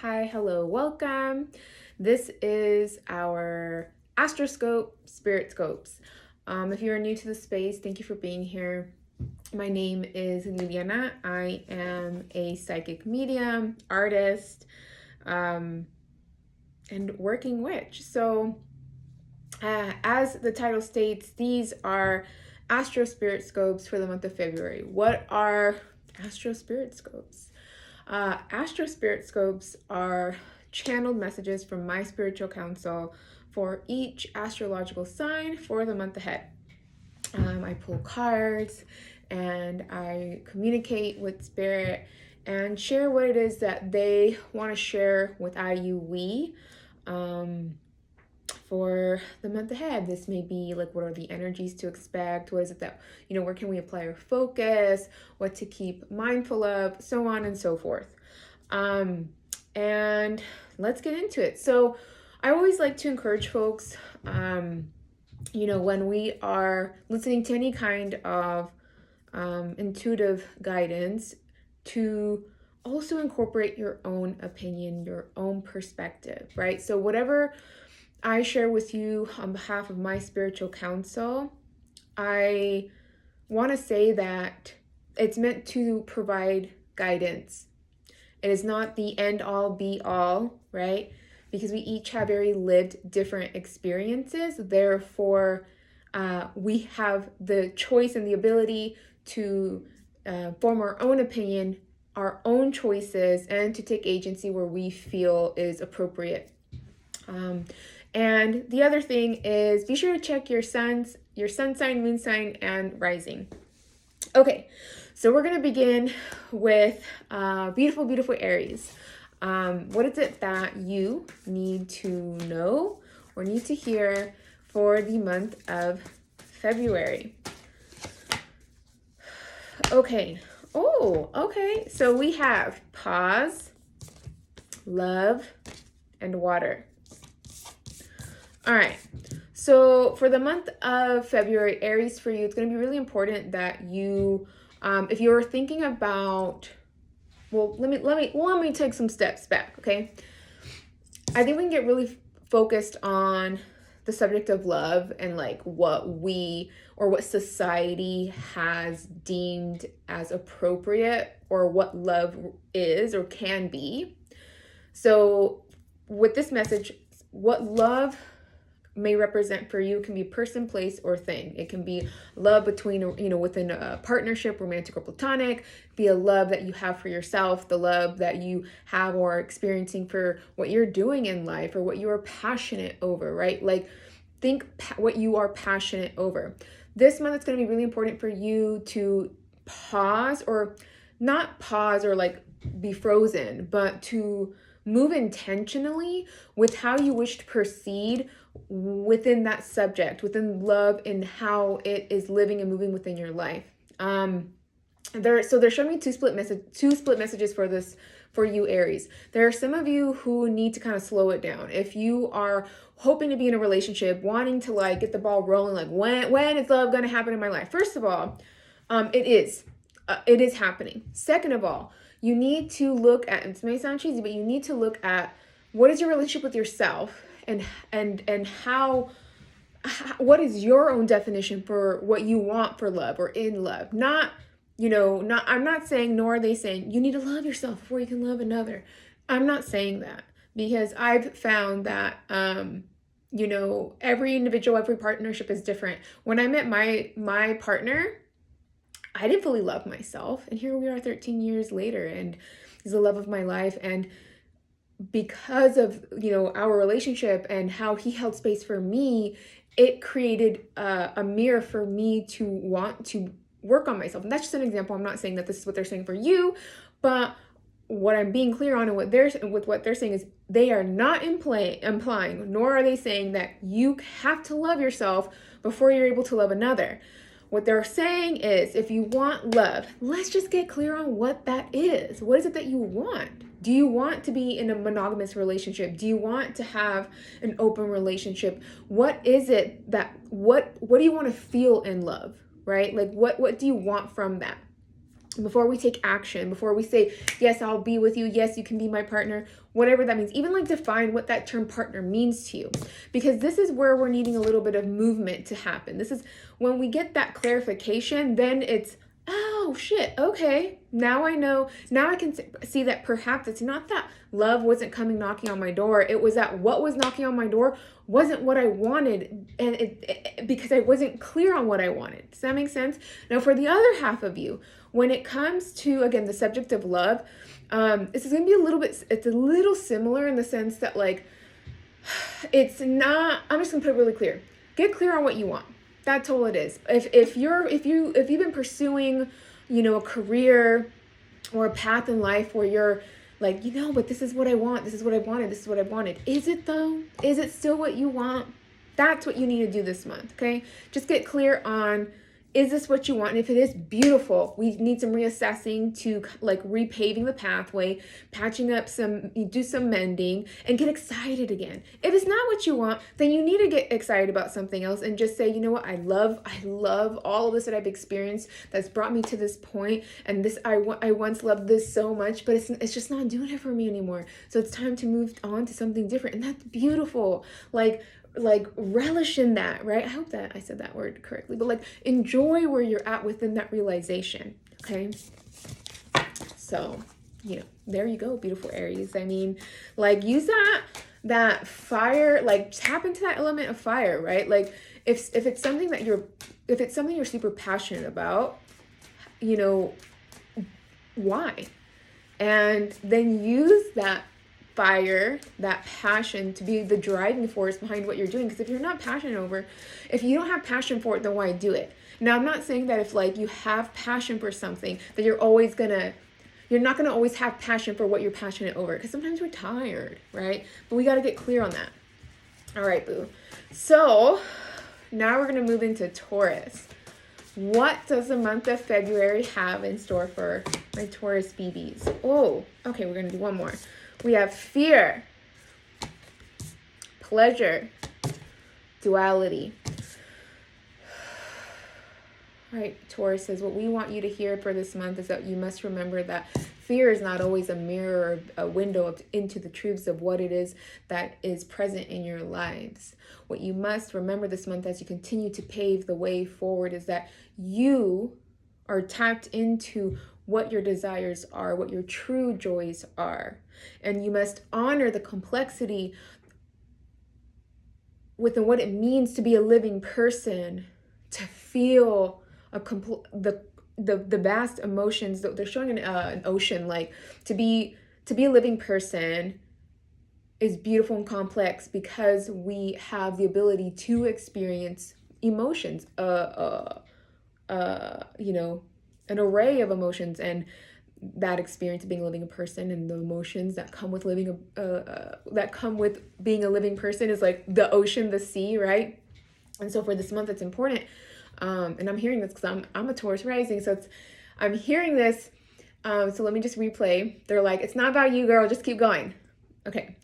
Hi, hello, welcome. This is our Astroscope Spirit Scopes. If you're new to the space, thank you for being here. My name is Liliana. I am a psychic medium, artist, and working witch. So, as the title states, these are Astro Spirit Scopes for the month of February. What are Astro Spirit Scopes? Astro Spirit Scopes are channeled messages from my spiritual council for each astrological sign for the month ahead. I pull cards and I communicate with spirit and share what it is that they want to share with we for the month ahead. This may be like, what are the energies to expect? What is it that, where can we apply our focus? What to keep mindful of, so on and so forth. And let's get into it. So I always like to encourage folks, when we are listening to any kind of intuitive guidance, to also incorporate your own opinion, your own perspective, right? So whatever I share with you on behalf of my spiritual council, I want to say that it's meant to provide guidance. It is not the end all be all, right? Because we each have very lived different experiences. Therefore, we have the choice and the ability to form our own opinion, our own choices, and to take agency where we feel is appropriate. And the other thing is, be sure to check your sun sign, moon sign, and rising. Okay, so we're going to begin with beautiful, beautiful Aries. What is it that you need to know or need to hear for the month of February? Okay. Oh, okay. So we have pause, love, and water. All right, so for the month of February, Aries, for you, it's going to be really important that you, if you're thinking about, well, let me take some steps back, okay? I think we can get really focused on the subject of love and like what society has deemed as appropriate, or what love is or can be. So with this message, what love may represent for you can be person, place, or thing. It can be love between, within a partnership, romantic or platonic, be a love that you have for yourself, the love that you have or are experiencing for what you're doing in life or what you are passionate over, right? Like, think what you are passionate over. This month, it's going to be really important for you to pause, or not pause or like be frozen, but to move intentionally with how you wish to proceed within that subject, within love, and how it is living and moving within your life. They're showing me two split messages for this, for you Aries. There are some of you who need to kind of slow it down. If you are hoping to be in a relationship, wanting to like get the ball rolling, like when is love going to happen in my life? First of all, it is happening. Second of all, you need to look at, it may sound cheesy, but you need to look at what is your relationship with yourself, and how what is your own definition for what you want for love or in love. I'm not saying, nor are they saying you need to love yourself before you can love another. I'm not saying that, because I've found that every individual, every partnership is different. When I met my partner, I didn't fully love myself, and here we are 13 years later, and he's the love of my life. And because of our relationship and how he held space for me, it created a mirror for me to want to work on myself. And that's just an example. I'm not saying that this is what they're saying for you, but what I'm being clear on and what they're saying is, they are not implying, nor are they saying that you have to love yourself before you're able to love another. What they're saying is, if you want love, let's just get clear on what that is. What is it that you want? Do you want to be in a monogamous relationship? Do you want to have an open relationship? What is it that, what do you want to feel in love, right? Like what do you want from that? before we take action, before we say, yes, I'll be with you, yes, you can be my partner, whatever that means, even like define what that term partner means to you, because this is where we're needing a little bit of movement to happen. This is when we get that clarification, then it's, oh shit, okay, now I know, now I can see that perhaps it's not that love wasn't coming knocking on my door, it was that what was knocking on my door wasn't what I wanted, and because I wasn't clear on what I wanted. Does that make sense? Now for the other half of you, when it comes to, again, the subject of love, this is going to be it's a little similar in the sense that, like, it's not, I'm just going to put it really clear. Get clear on what you want. That's all it is. If you've been pursuing, a career or a path in life where you're like, but this is what I want, this is what I wanted, this is what I wanted. Is it though? Is it still what you want? That's what you need to do this month, okay? Just get clear on, is this what you want? And if it is, beautiful. We need some reassessing to like repaving the pathway, patching up do some mending, and get excited again. If it's not what you want, then you need to get excited about something else and just say, you know what, I love all of this that I've experienced that's brought me to this point, and this I once loved this so much, but it's just not doing it for me anymore. So it's time to move on to something different, and that's beautiful. Like relish in that, right? I hope that I said that word correctly, but like enjoy where you're at within that realization, okay? So, there you go, beautiful Aries. I mean, like use that fire, like tap into that element of fire, right? Like if it's something that you're super passionate about, why? And then use that fire, that passion to be the driving force behind what you're doing. Because if you're not passionate if you don't have passion for it, then why do it? Now, I'm not saying that if like you have passion for something that you're not gonna always have passion for what you're passionate over, because sometimes we're tired, right? But we got to get clear on that. All right, boo. So now we're gonna move into Taurus. What does the month of February have in store for my Taurus BBs? Oh, okay, we're gonna do one more. We have fear, pleasure, duality. All right, Taurus says, what we want you to hear for this month is that you must remember that fear is not always a mirror or a window into the truths of what it is that is present in your lives. What you must remember this month as you continue to pave the way forward is that you are tapped into what your desires are, what your true joys are. And you must honor the complexity within what it means to be a living person, to feel the vast emotions that they're showing an ocean. Like to be a living person is beautiful and complex because we have the ability to experience emotions, an array of emotions, and that experience of being a living person and the emotions that come with being a living person is like the ocean, the sea, right? And so for this month, it's important. And I'm hearing this because I'm a Taurus rising, so I'm hearing this. So let me just replay. They're like, it's not about you, girl. Just keep going. Okay.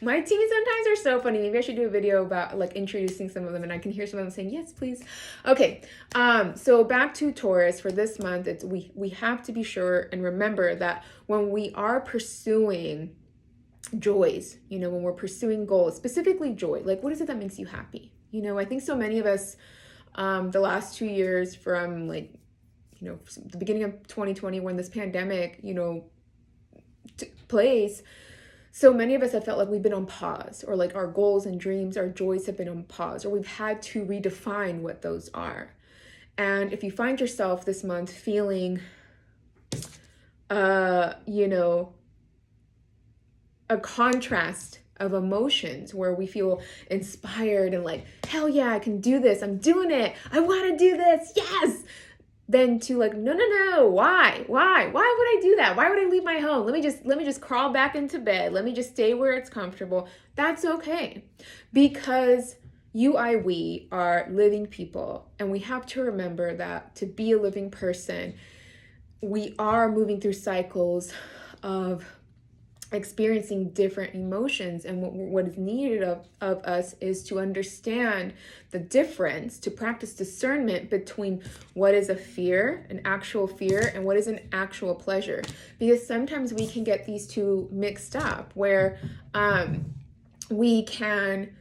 My team sometimes are so funny. Maybe I should do a video about like introducing some of them, and I can hear some of them saying, yes, please. Okay. So back to Taurus for this month, we have to be sure and remember that when we are pursuing joys, when we're pursuing goals, specifically joy, like what is it that makes you happy? I think so many of us, the last 2 years from like, the beginning of 2020 when this pandemic, took place, so many of us have felt like we've been on pause, or like our goals and dreams, our joys have been on pause, or we've had to redefine what those are. And if you find yourself this month feeling, a contrast of emotions where we feel inspired and like, hell yeah, I can do this. I'm doing it. I want to do this. Yes. Then to like, no, why would I do that? Why would I leave my home? Let me just crawl back into bed. Let me just stay where it's comfortable. That's okay, because we are living people, and we have to remember that to be a living person, we are moving through cycles of experiencing different emotions, and what is needed of us is to understand the difference, to practice discernment between what is a fear, an actual fear, and what is an actual pleasure. Because sometimes we can get these two mixed up, where we can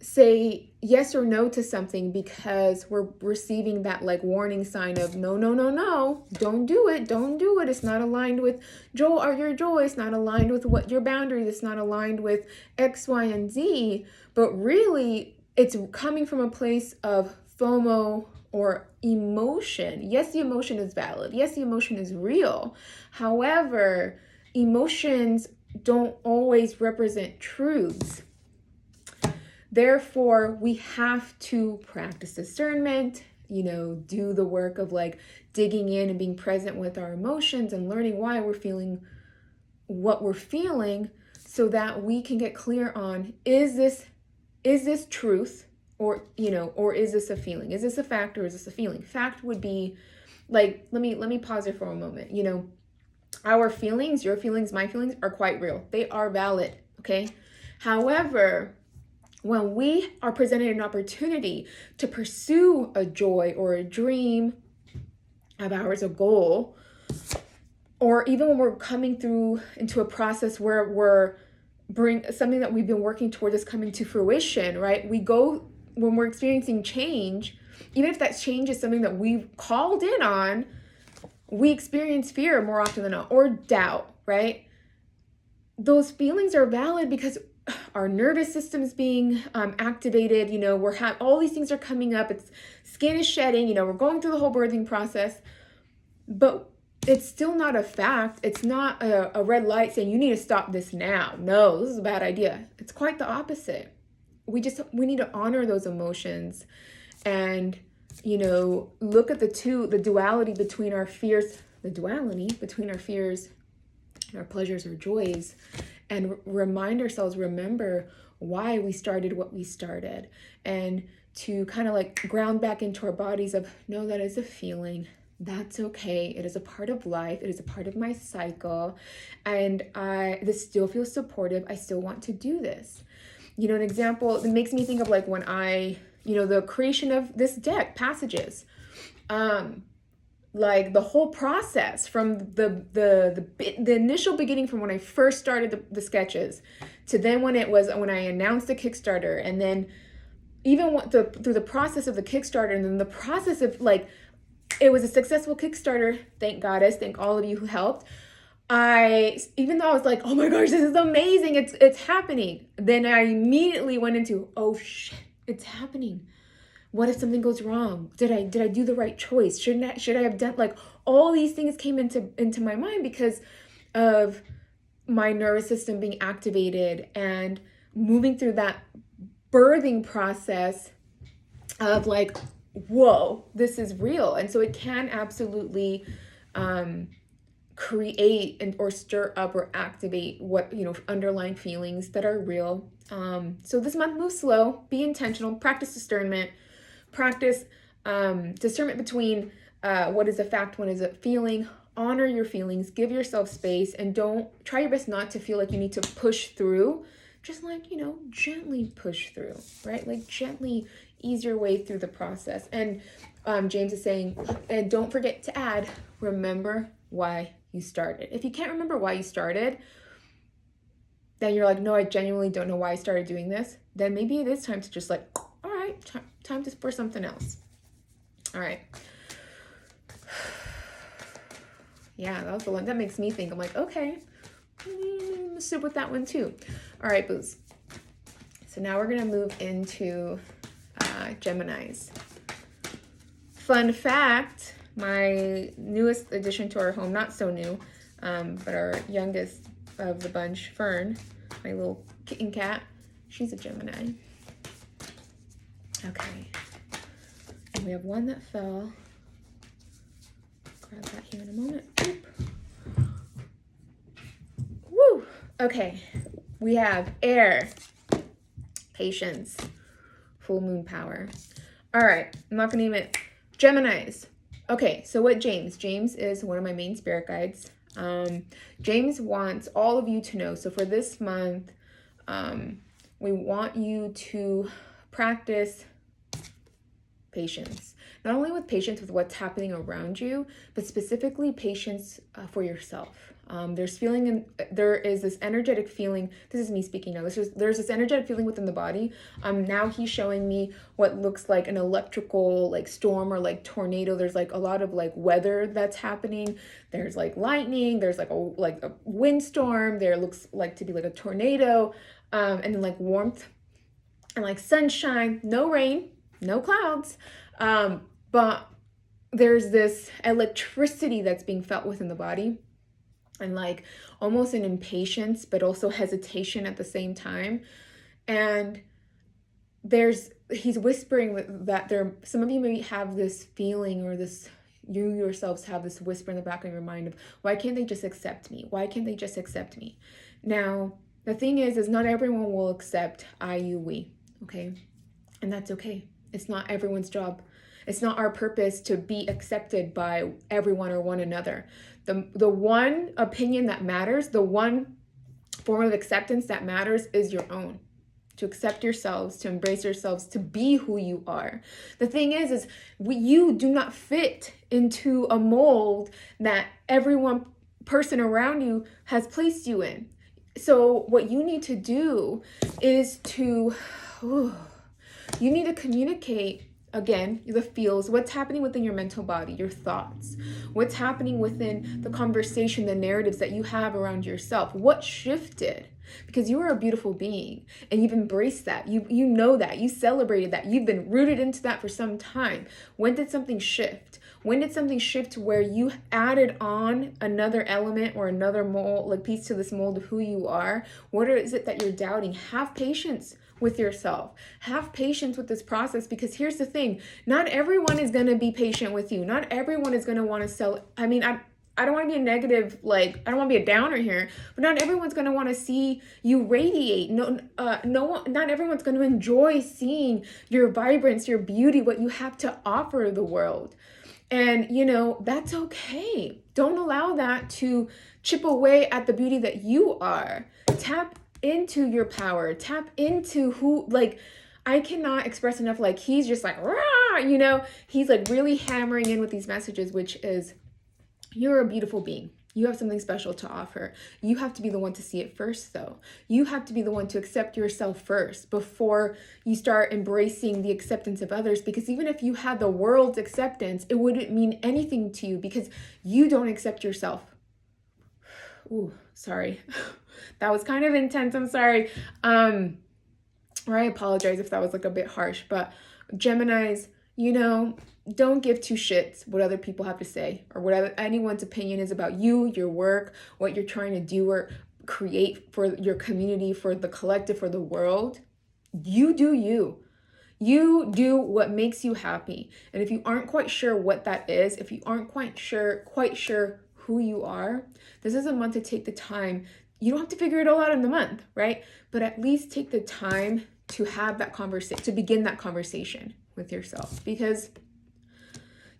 say yes or no to something because we're receiving that like warning sign of no, no, no, no, don't do it, don't do it. It's not aligned with your joy. It's not aligned with what your boundaries. It's not aligned with X, Y, and Z. But really, it's coming from a place of FOMO or emotion. Yes, the emotion is valid. Yes, the emotion is real. However, emotions don't always represent truths. Therefore, we have to practice discernment, do the work of like digging in and being present with our emotions and learning why we're feeling what we're feeling, so that we can get clear on, is this truth, or is this a feeling? Is this a fact, or is this a feeling? Fact would be like, let me pause here for a moment. Our feelings, your feelings, my feelings are quite real. They are valid, okay? However, when we are presented an opportunity to pursue a joy or a dream of ours, a goal, or even when we're coming through into a process where we're something that we've been working towards is coming to fruition, right? When we're experiencing change, even if that change is something that we've called in on, we experience fear more often than not, or doubt, right? Those feelings are valid because our nervous system is being activated. All these things are coming up. Skin is shedding. We're going through the whole birthing process, but it's still not a fact. It's not a red light saying you need to stop this now. No, this is a bad idea. It's quite the opposite. We need to honor those emotions, and look at the duality between our fears, our pleasures or joys, and remind ourselves, remember why we started what we started, and to kind of like ground back into our bodies of, no, that is a feeling. That's okay. It is a part of life. It is a part of my cycle. And this still feels supportive. I still want to do this. An example that makes me think of like when the creation of this deck, Passages. Like the whole process from the initial beginning, from when I first started the sketches to then when I announced the Kickstarter, and then even through the process of the Kickstarter, and then the process of like, it was a successful Kickstarter. Thank Goddess. Thank all of you who helped. Even though I was like, oh my gosh, this is amazing. It's happening. Then I immediately went into, oh shit, it's happening. What if something goes wrong? Did I do the right choice? Should I have done, like, all these things came into my mind because of my nervous system being activated and moving through that birthing process of like, whoa, this is real. And so it can absolutely create or stir up or activate what, underlying feelings that are real. So this month, move slow, be intentional, practice discernment. Practice discernment between what is a fact, what is a feeling. Honor your feelings, give yourself space, and don't try your best not to feel like you need to push through. Just like, gently push through, right? Like gently ease your way through the process. And James is saying, and don't forget to add, remember why you started. If you can't remember why you started, then you're like, no, I genuinely don't know why I started doing this. Then maybe it is time to just like, all right, time for something else. All right. Yeah, that was the one that makes me think. I'm like, okay, sit with that one too. All right, booze. So now we're going to move into Geminis. Fun fact, my newest addition to our home, not so new, but our youngest of the bunch, Fern, my little kitten cat, she's a Gemini. Okay, and we have one that fell. Grab that here in a moment. Oop. Woo! Okay, we have air, patience, full moon power. All right, I'm not gonna even, Geminis. Okay, so what James is one of my main spirit guides. James wants all of you to know. So for this month, we want you to practice patience. Not only with patience with what's happening around you, but specifically patience for yourself. There is this energetic feeling. This is me speaking now. There's this energetic feeling within the body. Now he's showing me what looks like an electrical like storm or like tornado. There's like a lot of like weather that's happening. There's like lightning. There's like a windstorm. There looks like to be like a tornado, and then like warmth and like sunshine. No rain, no clouds, but there's this electricity that's being felt within the body, and like almost an impatience, but also hesitation at the same time. And he's whispering that some of you maybe have this feeling, or this, you yourselves have this whisper in the back of your mind of, why can't they just accept me? Why can't they just accept me? Now, the thing is not everyone will accept I, you, we, okay? And that's okay. It's not everyone's job. It's not our purpose to be accepted by everyone or one another. The one opinion that matters, the one form of acceptance that matters is your own. To accept yourselves, to embrace yourselves, to be who you are. The thing is you do not fit into a mold that everyone person around you has placed you in. So what you need to do is you need to communicate, again, the feels, what's happening within your mental body, your thoughts, what's happening within the conversation, the narratives that you have around yourself. What shifted? Because you are a beautiful being and you've embraced that. You know that. You celebrated that. You've been rooted into that for some time. When did something shift? When did something shift where you added on another element or another mold, like piece to this mold of who you are? What is it that you're doubting? Have patience with yourself. Have patience with this process, because here's the thing. Not everyone is going to be patient with you. Not everyone is going to want to sell. I mean, I don't want to be a negative, like, I don't want to be a downer here, but not everyone's going to want to see you radiate. Not everyone's going to enjoy seeing your vibrance, your beauty, what you have to offer the world. And, that's okay. Don't allow that to chip away at the beauty that you are. Tap into your power. Tap into who, like, I cannot express enough, like, he's just like, rah, he's like really hammering in with these messages, which is, you're a beautiful being. You have something special to offer. You have to be the one to see it first, though. You have to be the one to accept yourself first before you start embracing the acceptance of others. Because even if you had the world's acceptance, it wouldn't mean anything to you because you don't accept yourself. Ooh, sorry. That was kind of intense. I'm sorry. Or I apologize if that was like a bit harsh, but Geminis, don't give two shits what other people have to say or whatever anyone's opinion is about you, your work, what you're trying to do or create for your community, for the collective, for the world. You do you. You do what makes you happy. And if you aren't quite sure what that is, if you aren't quite sure who you are, this is a month to take the time. You don't have to figure it all out in the month, right? But at least take the time to have that conversation, to begin that conversation with yourself, because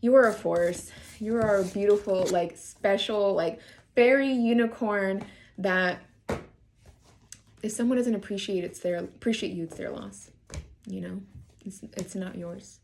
you are a force. You are a beautiful, like, special, like, fairy unicorn that if someone doesn't appreciate you, it's their loss. It's not yours.